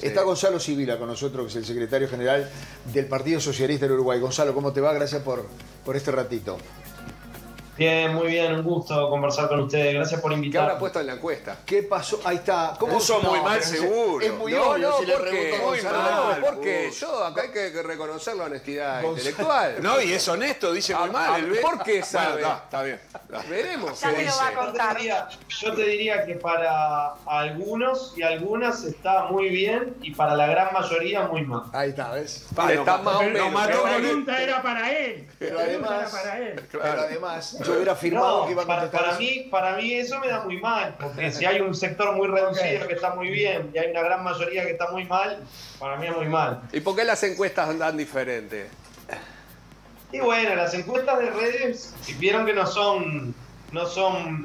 Está Gonzalo Sibila con nosotros, que es el secretario general del Partido Socialista del Uruguay. Gonzalo, ¿cómo te va? Gracias por este ratito. Bien, muy bien, un gusto conversar con ustedes. Gracias por ¿Qué invitarme. habrá puesto en la encuesta? ¿Qué pasó? Ahí está. ¿Cómo Puso muy mal, pero seguro. Es muy obvio si le pregunto a muy Gonzalo. mal, No, porque yo acá hay que reconocer la honestidad Gonzalo. intelectual. No, y es honesto, dice muy mal. ¿Por qué sabe? Bueno, está bien. Veremos Ya qué me lo dice. va a contar. Yo te diría que para algunos y algunas está muy bien y para la gran mayoría muy mal. Ahí está, ¿ves? Está más o menos. mató La con el- pregunta era para él. Pero La pregunta además- era para él. Pero además, yo hubiera afirmado que iba a contestar eso. Para mí eso me da muy mal, porque si hay un sector muy reducido que está muy bien y hay una gran mayoría que está muy mal, para mí es muy mal. ¿Y por qué las encuestas andan diferentes? Y bueno, las encuestas de redes vieron que no son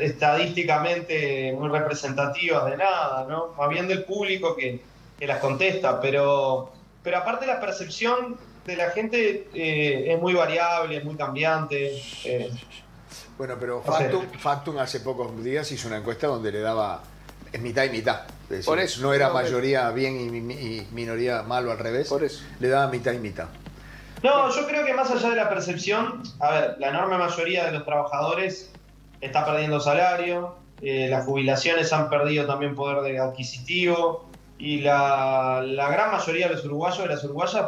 estadísticamente muy representativas de nada, ¿no? Más bien del público que las contesta, pero aparte la percepción de la gente es muy variable, es muy cambiante. Bueno, pero No sé. Factum hace pocos días hizo una encuesta donde le daba mitad y mitad. Es decir, Por eso, no era no, mayoría bien y minoría malo al revés. Por eso. Le daba mitad y mitad. No, yo creo que más allá de la percepción, a ver, la enorme mayoría de los trabajadores está perdiendo salario, las jubilaciones han perdido también poder adquisitivo y la gran mayoría de los uruguayos y las uruguayas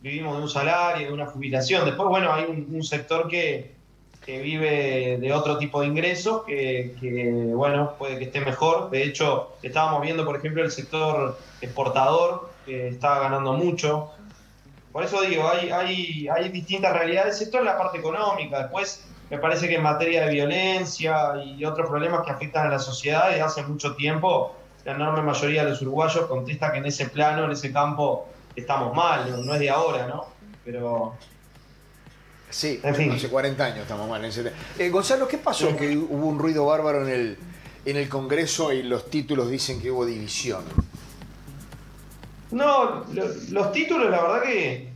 vivimos de un salario, de una jubilación. Después, bueno, hay un sector que vive de otro tipo de ingresos que, bueno, puede que esté mejor. De hecho, estábamos viendo, por ejemplo, el sector exportador, que está ganando mucho. Por eso digo, hay distintas realidades. Esto es la parte económica. Después, me parece que en materia de violencia y otros problemas que afectan a la sociedad, desde hace mucho tiempo, la enorme mayoría de los uruguayos contesta que en ese plano, en ese campo, estamos mal. No es de ahora, ¿no? Pero... Sí, En fin. hace 40 años estamos mal en ese tema. Gonzalo, ¿qué pasó? Que hubo un ruido bárbaro en el Congreso y los títulos dicen que hubo división. No, los títulos, la verdad que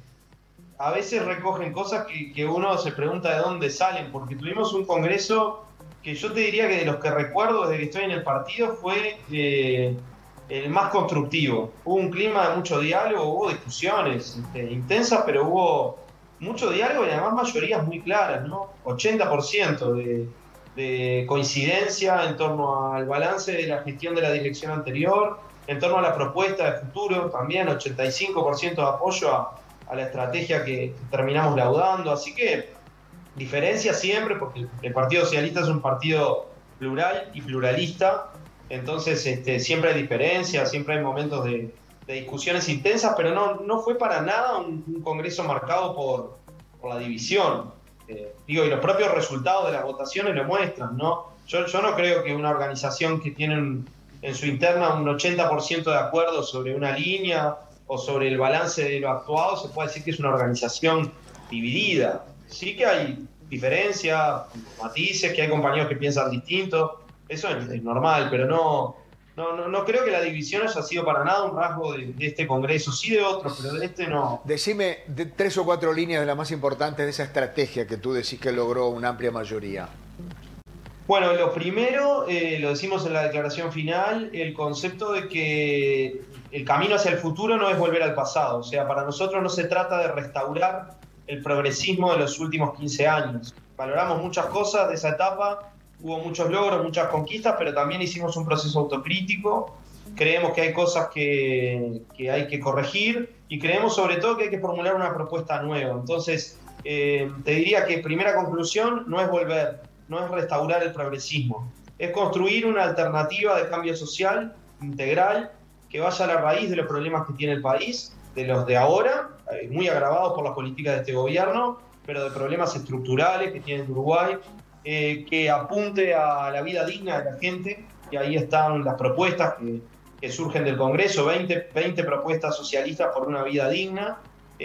a veces recogen cosas que uno se pregunta de dónde salen, porque tuvimos un congreso que yo te diría que de los que recuerdo desde que estoy en el partido fue el más constructivo. Hubo un clima de mucho diálogo, hubo discusiones intensas, pero hubo mucho diálogo y además mayorías muy claras, ¿no? 80% de coincidencia en torno al balance de la gestión de la dirección anterior, en torno a la propuesta de futuro, también 85% de apoyo a la estrategia que terminamos laudando. Así que diferencia siempre, porque el Partido Socialista es un partido plural y pluralista, entonces siempre hay diferencias, siempre hay momentos de discusiones intensas, pero no fue para nada un congreso marcado por la división. Y los propios resultados de las votaciones lo muestran, ¿no? Yo no creo que una organización que tiene en su interna un 80% de acuerdo sobre una línea o sobre el balance de lo actuado se puede decir que es una organización dividida. Sí que hay diferencias, matices, que hay compañeros que piensan distinto, eso es normal, pero no creo que la división haya sido para nada un rasgo de este Congreso, sí de otros, pero de este no. Decime 3 o 4 líneas de las más importantes de esa estrategia que tú decís que logró una amplia mayoría. Bueno, lo primero, lo decimos en la declaración final, el concepto de que el camino hacia el futuro no es volver al pasado. O sea, para nosotros no se trata de restaurar el progresismo de los últimos 15 años. Valoramos muchas cosas de esa etapa, hubo muchos logros, muchas conquistas, pero también hicimos un proceso autocrítico. Creemos que hay cosas que hay que corregir y creemos sobre todo que hay que formular una propuesta nueva. Entonces, te diría que primera conclusión no es volver, no es restaurar el progresismo, es construir una alternativa de cambio social integral que vaya a la raíz de los problemas que tiene el país, de los de ahora, muy agravados por las políticas de este gobierno, pero de problemas estructurales que tiene Uruguay, que apunte a la vida digna de la gente, y ahí están las propuestas que surgen del Congreso, 20 propuestas socialistas por una vida digna.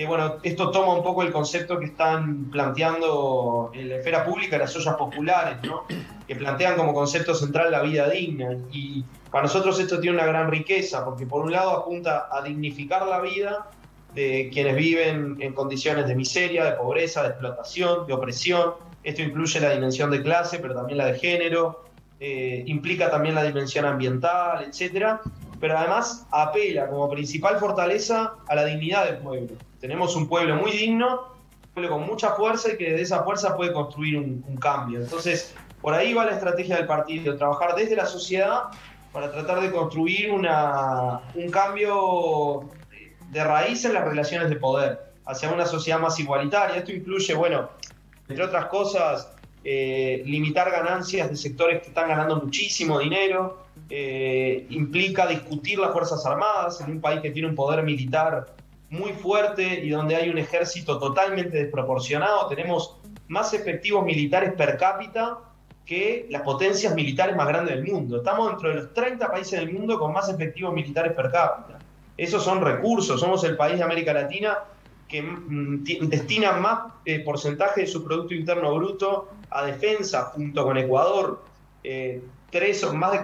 Bueno, esto toma un poco el concepto que están planteando en la esfera pública las ollas populares, ¿no? Que plantean como concepto central la vida digna. Y para nosotros esto tiene una gran riqueza, porque por un lado apunta a dignificar la vida de quienes viven en condiciones de miseria, de pobreza, de explotación, de opresión. Esto incluye la dimensión de clase, pero también la de género, implica también la dimensión ambiental, etc. pero además apela como principal fortaleza a la dignidad del pueblo. Tenemos un pueblo muy digno, un pueblo con mucha fuerza y que de esa fuerza puede construir un cambio. Entonces, por ahí va la estrategia del partido, trabajar desde la sociedad para tratar de construir un cambio de raíz en las relaciones de poder, hacia una sociedad más igualitaria. Esto incluye, bueno, entre otras cosas, limitar ganancias de sectores que están ganando muchísimo dinero, implica discutir las Fuerzas Armadas en un país que tiene un poder militar muy fuerte y donde hay un ejército totalmente desproporcionado. Tenemos más efectivos militares per cápita que las potencias militares más grandes del mundo. Estamos dentro de los 30 países del mundo con más efectivos militares per cápita. Esos son recursos. Somos el país de América Latina que destina más porcentaje de su Producto Interno Bruto a defensa, junto con Ecuador,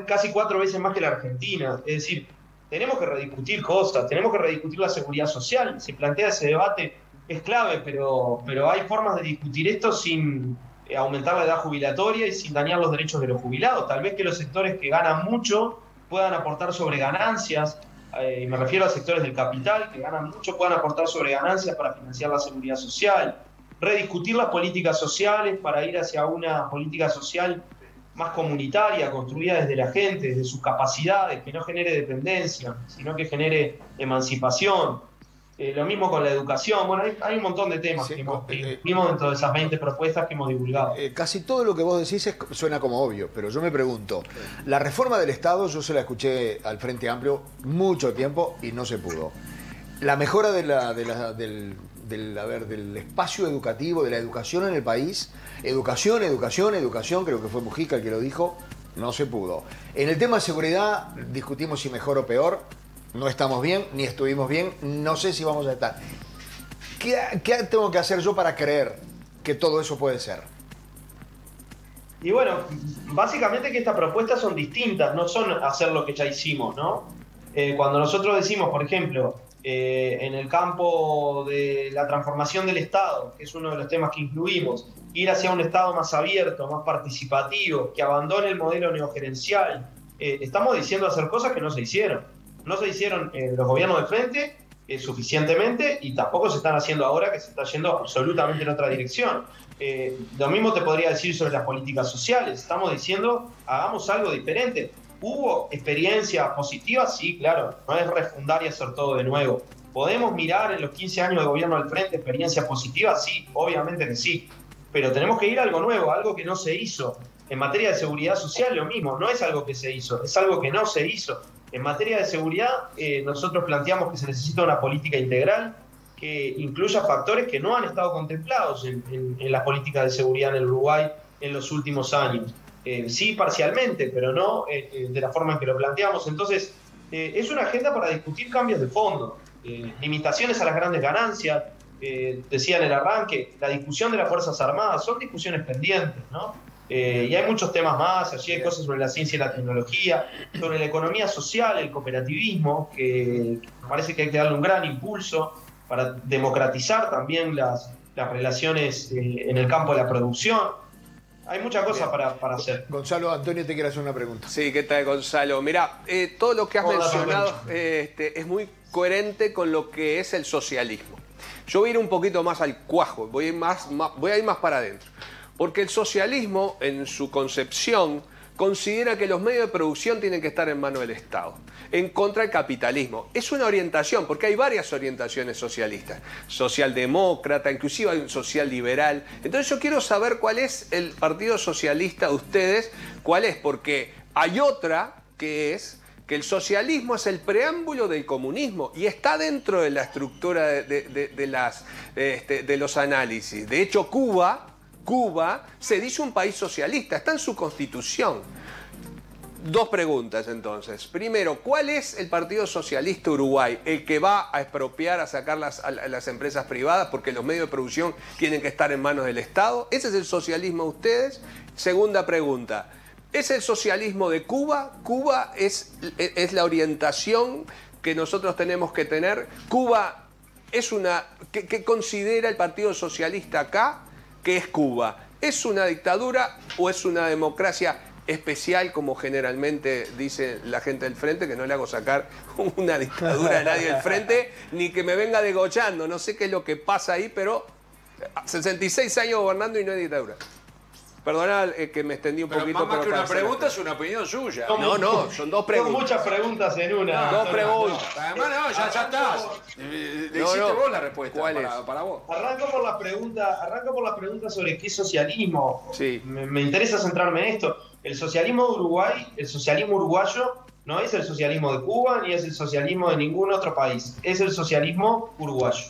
casi 4 veces más que la Argentina. Es decir, tenemos que rediscutir cosas, tenemos que rediscutir la seguridad social. Se plantea ese debate, es clave, pero hay formas de discutir esto sin aumentar la edad jubilatoria y sin dañar los derechos de los jubilados. Tal vez que los sectores que ganan mucho puedan aportar sobre ganancias, y me refiero a sectores del capital que ganan mucho, puedan aportar sobre ganancias para financiar la seguridad social, rediscutir las políticas sociales para ir hacia una política social más comunitaria, construida desde la gente, desde sus capacidades, que no genere dependencia, sino que genere emancipación. Lo mismo con la educación. Bueno, hay un montón de temas que vimos dentro de esas 20 propuestas que hemos divulgado. Casi todo lo que vos decís suena como obvio, pero yo me pregunto, la reforma del Estado yo se la escuché al Frente Amplio mucho tiempo y no se pudo. La mejora del espacio educativo, de la educación en el país, educación, creo que fue Mujica el que lo dijo, no se pudo. En el tema de seguridad discutimos si mejor o peor. No estamos bien, ni estuvimos bien, no sé si vamos a estar. ¿Qué tengo que hacer yo para creer que todo eso puede ser? Y bueno, básicamente que estas propuestas son distintas, no son hacer lo que ya hicimos, ¿no? Cuando nosotros decimos, por ejemplo, en el campo de la transformación del Estado, que es uno de los temas que incluimos, ir hacia un Estado más abierto, más participativo, que abandone el modelo neogerencial, estamos diciendo hacer cosas que no se hicieron. No se hicieron los gobiernos de frente suficientemente y tampoco se están haciendo ahora, que se está yendo absolutamente en otra dirección. Lo mismo te podría decir sobre las políticas sociales. Estamos diciendo, hagamos algo diferente. ¿Hubo experiencias positivas? Sí, claro. No es refundar y hacer todo de nuevo. ¿Podemos mirar en los 15 años de gobierno al frente experiencias positivas? Sí, obviamente que sí. Pero tenemos que ir a algo nuevo, algo que no se hizo. En materia de seguridad social lo mismo, no es algo que se hizo, es algo que no se hizo. En materia de seguridad, nosotros planteamos que se necesita una política integral que incluya factores que no han estado contemplados en las políticas de seguridad en el Uruguay en los últimos años. Sí, parcialmente, pero no de la forma en que lo planteamos. Entonces, es una agenda para discutir cambios de fondo, limitaciones a las grandes ganancias. Decía en el arranque, la discusión de las Fuerzas Armadas, son discusiones pendientes, ¿no? Y hay muchos temas más, allí hay cosas sobre la ciencia y la tecnología, sobre la economía social, el cooperativismo, que parece que hay que darle un gran impulso para democratizar también las relaciones en el campo de la producción. Hay muchas cosas para hacer. Gonzalo, Antonio te quiere hacer una pregunta. Sí, ¿qué tal, Gonzalo? Mirá, todo lo que has mencionado es muy coherente con lo que es el socialismo. Yo voy a ir un poquito más al cuajo, voy a ir más para adentro. Porque el socialismo, en su concepción, considera que los medios de producción tienen que estar en manos del Estado, en contra del capitalismo. Es una orientación, porque hay varias orientaciones socialistas, socialdemócrata, inclusive hay un social liberal. Entonces yo quiero saber cuál es el Partido Socialista de ustedes, cuál es, porque hay otra que es que el socialismo es el preámbulo del comunismo y está dentro de la estructura de los análisis. De hecho, Cuba se dice un país socialista, está en su constitución. Dos preguntas entonces. Primero, ¿cuál es el Partido Socialista Uruguay? ¿El que va a expropiar, a sacar a las empresas privadas porque los medios de producción tienen que estar en manos del Estado? ¿Ese es el socialismo de ustedes? Segunda pregunta, ¿es el socialismo de Cuba? ¿Cuba es la orientación que nosotros tenemos que tener? ¿Cuba es una... ¿Qué considera el Partido Socialista acá? ¿Qué es Cuba? ¿Es una dictadura o es una democracia especial, como generalmente dice la gente del frente, que no le hago sacar una dictadura a nadie del frente, ni que me venga degollando. No sé qué es lo que pasa ahí, pero 66 años gobernando y no hay dictadura. Perdona que me extendí un poquito. Más que una pregunta, es una opinión suya. No, son dos preguntas. Son muchas preguntas en una. Dos preguntas. Además, no, ya estás. Le hiciste vos la respuesta. ¿Cuál es? Para vos. Arranco por la pregunta sobre qué socialismo. Sí. Me interesa centrarme en esto. El socialismo de Uruguay, el socialismo uruguayo, no es el socialismo de Cuba ni es el socialismo de ningún otro país. Es el socialismo uruguayo.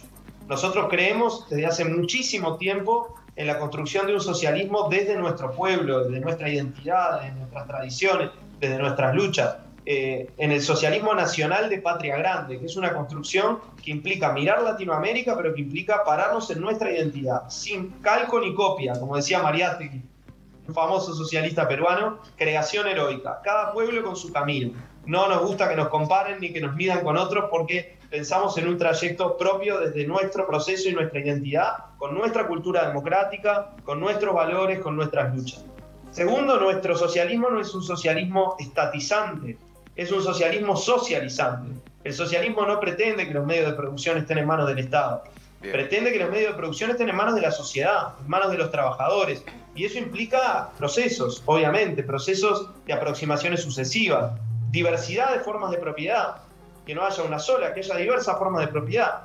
Nosotros creemos desde hace muchísimo tiempo en la construcción de un socialismo desde nuestro pueblo, desde nuestra identidad, desde nuestras tradiciones, desde nuestras luchas, en el socialismo nacional de Patria Grande, que es una construcción que implica mirar Latinoamérica, pero que implica pararnos en nuestra identidad, sin calco ni copia, como decía Mariátegui, un famoso socialista peruano, creación heroica, cada pueblo con su camino. No nos gusta que nos comparen ni que nos midan con otros porque pensamos en un trayecto propio desde nuestro proceso y nuestra identidad, con nuestra cultura democrática, con nuestros valores, con nuestras luchas. Segundo, nuestro socialismo no es un socialismo estatizante, es un socialismo socializante. El socialismo no pretende que los medios de producción estén en manos del Estado. Bien. Pretende que los medios de producción estén en manos de la sociedad, en manos de los trabajadores. Y eso implica procesos, obviamente, procesos de aproximaciones sucesivas, diversidad de formas de propiedad, que no haya una sola, que haya diversas formas de propiedad.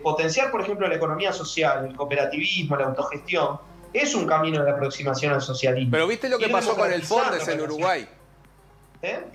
Potenciar, por ejemplo, la economía social, el cooperativismo, la autogestión, es un camino de aproximación al socialismo. Pero ¿viste lo que pasó con el Fondes en Uruguay?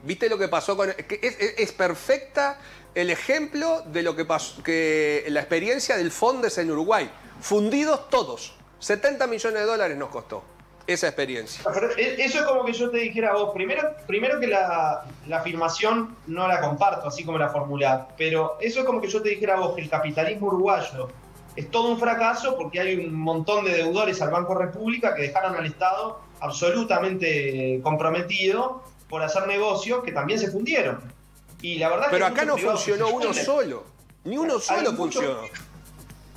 ¿Viste lo que pasó con...? Es perfecta el ejemplo de lo que pasó, que la experiencia del Fondes en Uruguay. Fundidos todos. 70 millones de dólares nos costó esa experiencia. Eso es como que yo te dijera a vos, primero que la afirmación no la comparto, así como la formulás, pero eso es como que yo te dijera a vos que el capitalismo uruguayo es todo un fracaso porque hay un montón de deudores al Banco República que dejaron al Estado absolutamente comprometido por hacer negocios que también se fundieron. Y la verdad pero que acá no funcionó uno solo, ni uno solo funcionó.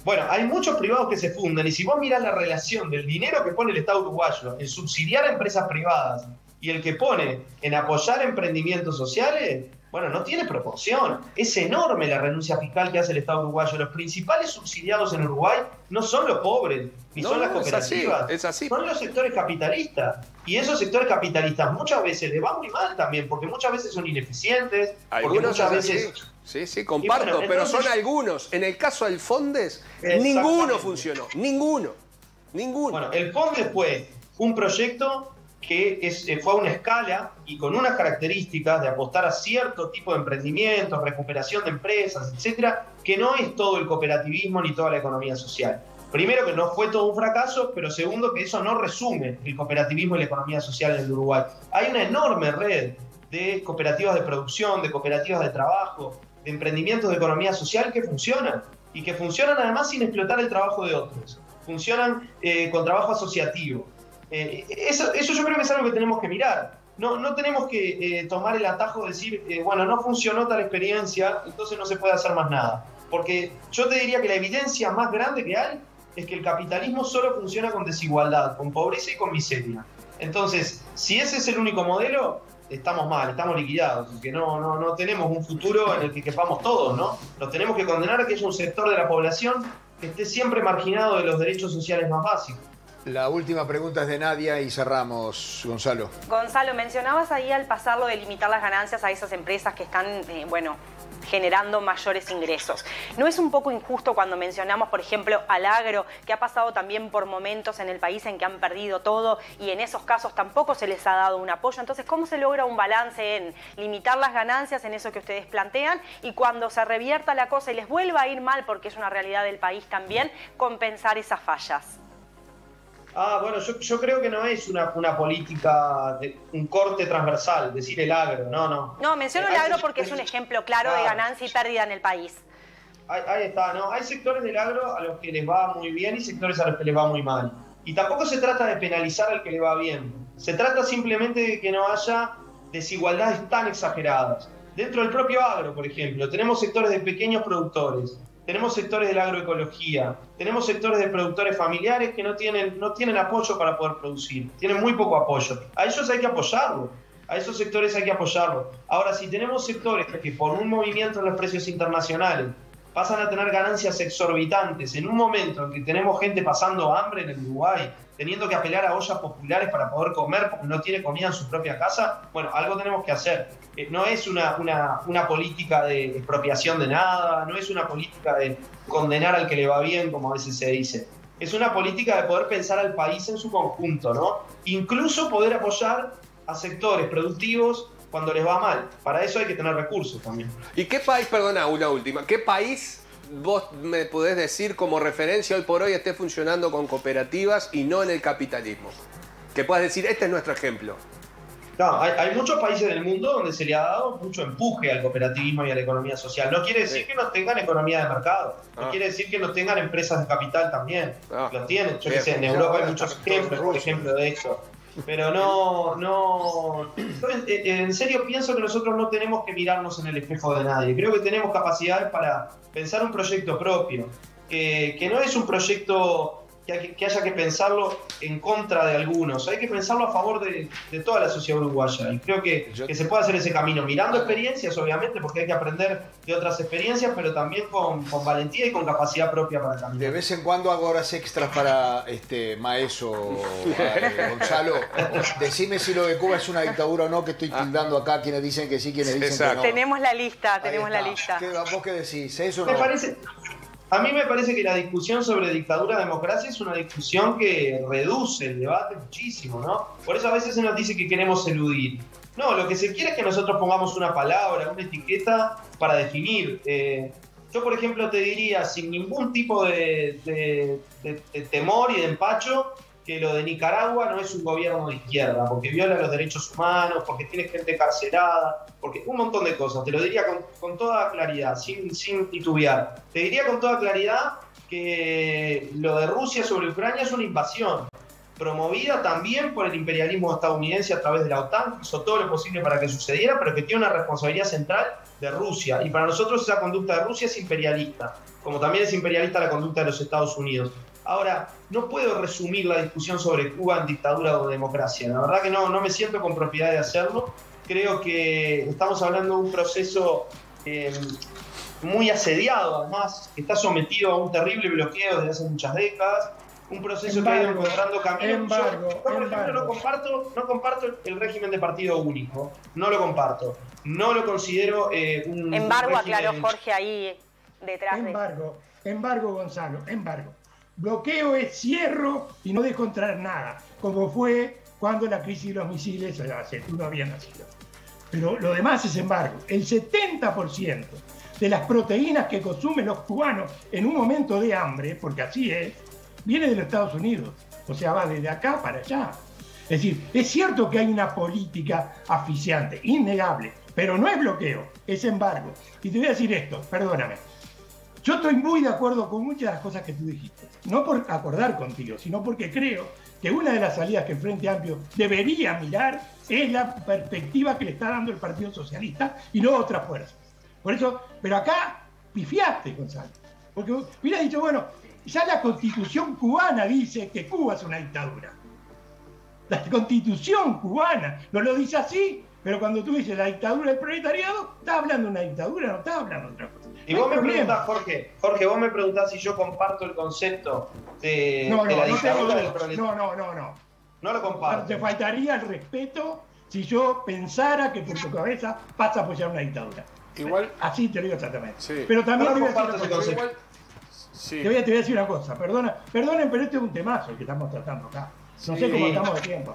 Bueno, hay muchos privados que se funden y si vos mirás la relación del dinero que pone el Estado uruguayo en subsidiar a empresas privadas y el que pone en apoyar emprendimientos sociales, bueno, no tiene proporción. Es enorme la renuncia fiscal que hace el Estado uruguayo. Los principales subsidiados en Uruguay no son los pobres, ni son las cooperativas. Es así. Son los sectores capitalistas. Y esos sectores capitalistas muchas veces les va muy mal también, porque muchas veces son ineficientes, porque muchas veces... Sí, comparto, bueno, entonces, pero son algunos. En el caso del Fondes, ninguno funcionó. Ninguno. Bueno, el Fondes fue un proyecto que fue a una escala y con unas características de apostar a cierto tipo de emprendimientos, recuperación de empresas, etcétera, que no es todo el cooperativismo ni toda la economía social. Primero, que no fue todo un fracaso, pero segundo, que eso no resume el cooperativismo y la economía social en el Uruguay. Hay una enorme red de cooperativas de producción, de cooperativas de trabajo, de emprendimientos de economía social que funcionan y que funcionan además sin explotar el trabajo de otros. Funcionan con trabajo asociativo. Eso yo creo que es algo que tenemos que mirar. No tenemos que tomar el atajo de decir, bueno, no funcionó tal experiencia, entonces no se puede hacer más nada. Porque yo te diría que la evidencia más grande que hay es que el capitalismo solo funciona con desigualdad, con pobreza y con miseria. Entonces, si ese es el único modelo, estamos mal, estamos liquidados, porque no tenemos un futuro en el que quepamos todos, ¿no? Nos tenemos que condenar a que haya un sector de la población que esté siempre marginado de los derechos sociales más básicos. La última pregunta es de Nadia y cerramos, Gonzalo. Gonzalo, mencionabas ahí al pasar lo de limitar las ganancias a esas empresas que están, generando mayores ingresos. ¿No es un poco injusto cuando mencionamos, por ejemplo, al agro, que ha pasado también por momentos en el país en que han perdido todo y en esos casos tampoco se les ha dado un apoyo? Entonces, ¿cómo se logra un balance en limitar las ganancias, en eso que ustedes plantean, y cuando se revierta la cosa y les vuelva a ir mal, porque es una realidad del país también, compensar esas fallas? Bueno, yo creo que no es una política de un corte transversal, decir el agro, no. No, menciono el agro porque es un ejemplo claro de ganancia y pérdida en el país. Ahí está, ¿no? Hay sectores del agro a los que les va muy bien y sectores a los que les va muy mal. Y tampoco se trata de penalizar al que le va bien. Se trata simplemente de que no haya desigualdades tan exageradas. Dentro del propio agro, por ejemplo, tenemos sectores de pequeños productores tenemos sectores de la agroecología, tenemos sectores de productores familiares que no tienen apoyo para poder producir, tienen muy poco apoyo. A ellos hay que apoyarlos, a esos sectores hay que apoyarlos. Ahora, si tenemos sectores que por un movimiento en los precios internacionales pasan a tener ganancias exorbitantes en un momento en que tenemos gente pasando hambre en el Uruguay, teniendo que apelar a ollas populares para poder comer porque no tiene comida en su propia casa, bueno, algo tenemos que hacer. No es una política de expropiación de nada, no es una política de condenar al que le va bien, como a veces se dice. Es una política de poder pensar al país en su conjunto, ¿no? Incluso poder apoyar a sectores productivos cuando les va mal. Para eso hay que tener recursos también. ¿Y qué país, perdona, una última, qué país vos me podés decir como referencia hoy por hoy esté funcionando con cooperativas y no en el capitalismo? Que puedas decir, este es nuestro ejemplo. No, hay muchos países del mundo donde se le ha dado mucho empuje al cooperativismo y a la economía social. No quiere decir que no tengan economía de mercado, no quiere decir que no tengan empresas de capital también. Los tienen, yo qué sé, en Europa hay muchos ejemplos, por ejemplo, de eso. Pero no, en serio pienso que nosotros no tenemos que mirarnos en el espejo de nadie. Creo que tenemos capacidades para pensar un proyecto propio, que no es un proyecto que haya que pensarlo en contra de algunos, hay que pensarlo a favor de toda la sociedad uruguaya. Y creo que se puede hacer ese camino, mirando experiencias, obviamente, porque hay que aprender de otras experiencias, pero también con valentía y con capacidad propia para caminar. De vez en cuando hago horas extras para Maeso, Gonzalo. Decime si lo de Cuba es una dictadura o no, que estoy tildando acá quienes dicen que sí, quienes dicen que no. Tenemos la lista, la lista. ¿Vos qué decís? ¿Eso no? Me A mí me parece que la discusión sobre dictadura-democracia es una discusión que reduce el debate muchísimo, ¿no? Por eso a veces se nos dice que queremos eludir. No, lo que se quiere es que nosotros pongamos una palabra, una etiqueta para definir. Yo, por ejemplo, te diría, sin ningún tipo de temor y de empacho, que lo de Nicaragua no es un gobierno de izquierda, porque viola los derechos humanos, porque tiene gente encarcelada, porque un montón de cosas. Te lo diría con toda claridad, sin titubear. Te diría con toda claridad que lo de Rusia sobre Ucrania es una invasión, promovida también por el imperialismo estadounidense a través de la OTAN, que hizo todo lo posible para que sucediera, pero que tiene una responsabilidad central de Rusia. Y para nosotros esa conducta de Rusia es imperialista, como también es imperialista la conducta de los Estados Unidos. Ahora, no puedo resumir la discusión sobre Cuba en dictadura o democracia. La verdad que no me siento con propiedad de hacerlo. Creo que estamos hablando de un proceso muy asediado, además, que está sometido a un terrible bloqueo desde hace muchas décadas. Un proceso que ha ido encontrando caminos. Yo, por ejemplo, no comparto el régimen de partido único. No lo comparto. No lo considero un embargo, aclaró Jorge ahí detrás. Embargo, Gonzalo, embargo. Bloqueo es cierro y no dejo entrar nada, como fue cuando la crisis de los misiles, tú no habías nacido. Pero lo demás es embargo. El 70% de las proteínas que consumen los cubanos en un momento de hambre, porque así es, viene de los Estados Unidos. O sea, va desde acá para allá. Es decir, es cierto que hay una política asfixiante, innegable, pero no es bloqueo, es embargo. Y te voy a decir esto, perdóname. Yo estoy muy de acuerdo con muchas de las cosas que tú dijiste. No por acordar contigo, sino porque creo que una de las salidas que el Frente Amplio debería mirar es la perspectiva que le está dando el Partido Socialista y no otras fuerzas. Por eso, pero acá pifiaste, Gonzalo. Porque hubieras dicho, bueno, ya la Constitución cubana dice que Cuba es una dictadura. La Constitución cubana no lo dice así, pero cuando tú dices la dictadura del proletariado, estás hablando de una dictadura, no estás hablando de otra cosa. Y vos me preguntás, Jorge, vos me preguntás si yo comparto el concepto de la dictadura del proletariado. No. No lo comparto. Te faltaría el respeto si yo pensara que por tu cabeza vas a apoyar una dictadura. Igual. Así te lo digo exactamente. Sí. Pero también te voy a decir una cosa. Perdonen, pero este es un temazo el que estamos tratando acá. No sé cómo estamos de tiempo.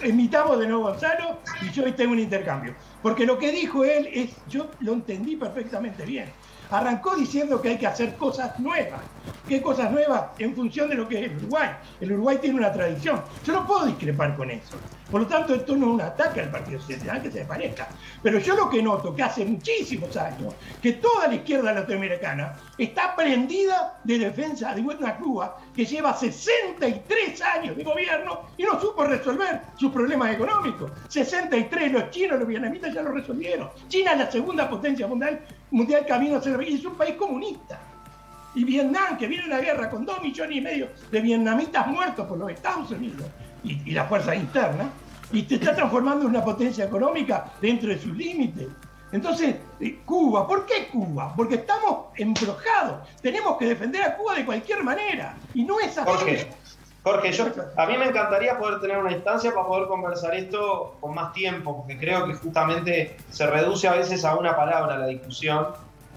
Imitamos de nuevo a Gonzalo y yo hoy tengo un intercambio. Porque lo que dijo él yo lo entendí perfectamente bien. Arrancó diciendo que hay que hacer cosas nuevas. ¿Qué cosas nuevas? En función de lo que es el Uruguay. El Uruguay tiene una tradición. Yo no puedo discrepar con eso. Por lo tanto, esto no es un ataque al Partido Socialista, que se parezca. Pero yo lo que noto, que hace muchísimos años, que toda la izquierda latinoamericana está prendida de defensa de una Cuba que lleva 63 años de gobierno y no supo resolver sus problemas económicos. 63, los chinos, los vietnamitas ya lo resolvieron. China es la segunda potencia mundial camino a ser, y es un país comunista. Y Vietnam, que viene una guerra con 2,5 millones de vietnamitas muertos por los Estados Unidos y las fuerzas internas, y te está transformando en una potencia económica dentro de sus límites. Entonces, Cuba, ¿por qué Cuba? Porque estamos embrojados. Tenemos que defender a Cuba de cualquier manera. Y no es así. Jorge, a mí me encantaría poder tener una instancia para poder conversar esto con más tiempo, porque creo que justamente se reduce a veces a una palabra la discusión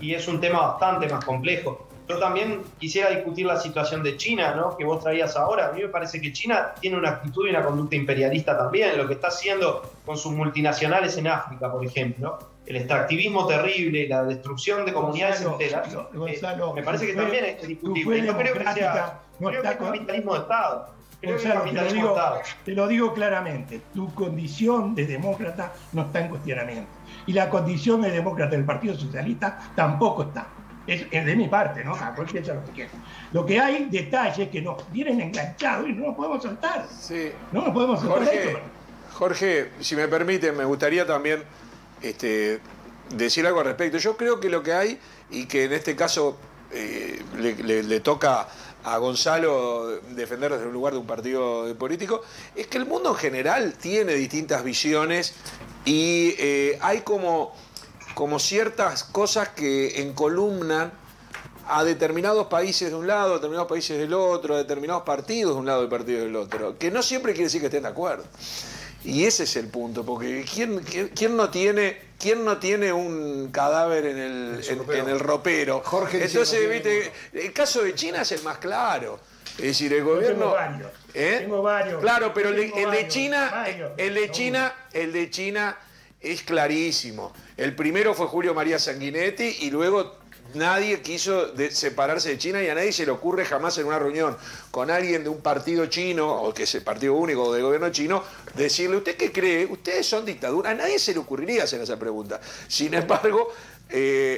y es un tema bastante más complejo. Yo también quisiera discutir la situación de China, ¿no?, que vos traías ahora. A mí me parece que China tiene una actitud y una conducta imperialista también, lo que está haciendo con sus multinacionales en África, por ejemplo. El extractivismo terrible, la destrucción de comunidades enteras, me parece que también es discutible. No creo que sea... Creo que es capitalismo de Estado. Te lo digo claramente, tu condición de demócrata no está en cuestionamiento. Y la condición de demócrata del Partido Socialista tampoco está. Es de mi parte, ¿no? Cualquier piensa lo que quiera. Lo que hay detalles que nos tienen enganchados y no nos podemos saltar. Sí. No nos podemos saltar. Jorge, si me permite, me gustaría también decir algo al respecto. Yo creo que lo que hay, y que en este caso le toca a Gonzalo defender desde un lugar de un partido político, es que el mundo en general tiene distintas visiones y hay como ciertas cosas que encolumnan a determinados países de un lado, a determinados países del otro, a determinados partidos de un lado y partidos del otro, que no siempre quiere decir que estén de acuerdo. Y ese es el punto, porque ¿quién no tiene un cadáver en el ropero? Jorge, entonces, ¿viste? El caso de China es el más claro. Es decir, el gobierno... Tengo varios. Claro, pero el de China es clarísimo. El primero fue Julio María Sanguinetti y luego nadie quiso separarse de China y a nadie se le ocurre jamás en una reunión con alguien de un partido chino, o que es el partido único del gobierno chino, decirle, ¿usted qué cree? ¿Ustedes son dictadura? A nadie se le ocurriría hacer esa pregunta. Sin embargo,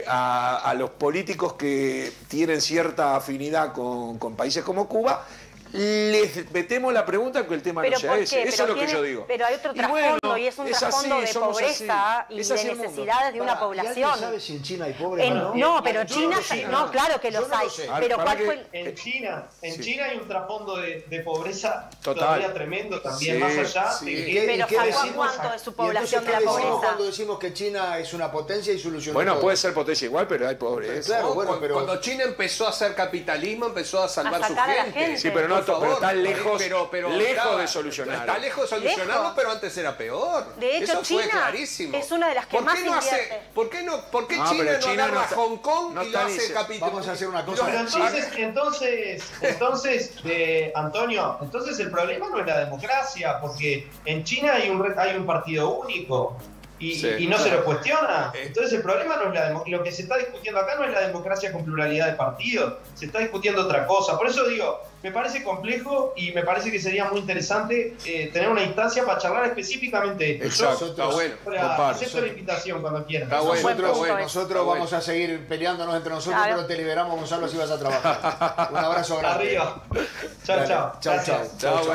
a los políticos que tienen cierta afinidad con países como Cuba, les metemos la pregunta que el tema no sea ese. Eso es lo que yo digo. Pero hay otro trasfondo y es un trasfondo de pobreza y de necesidades de una población. ¿Alguien sabe si en China hay pobres? No, pero China, no, claro que los hay. Pero ¿cuál fue En China hay un trasfondo de pobreza todavía tremendo también, más allá. Pero ¿sacó cuánto de su población de la pobreza? Cuando decimos que China es una potencia y solucionó Bueno, todo. puede ser potencia igual, pero hay pobreza. Claro, bueno, pero... Cuando China empezó a hacer capitalismo, empezó a salvar a su gente. Sí, pero no, pero está lejos, lejos de solucionar. Está lejos de solucionarlo, pero antes era peor. De hecho, eso China fue clarísimo. es una de las que más invierte. ¿Por qué China no agarra Hong Kong y lo hace capitalismo? Vamos a hacer una cosa. Entonces, Antonio, entonces el problema no es la democracia, porque en China hay un partido único. Y no se lo cuestiona. Entonces el problema no es la lo que se está discutiendo acá no es la democracia con pluralidad de partidos, se está discutiendo otra cosa. Por eso digo, me parece complejo y me parece que sería muy interesante tener una instancia para charlar específicamente esto. Exacto, está bueno. Acepto la invitación cuando quieran. Nosotros vamos a seguir peleándonos entre nosotros, pero te liberamos, Gonzalo, si vas a trabajar. Un abrazo grande. Arriba. Chao. Chao.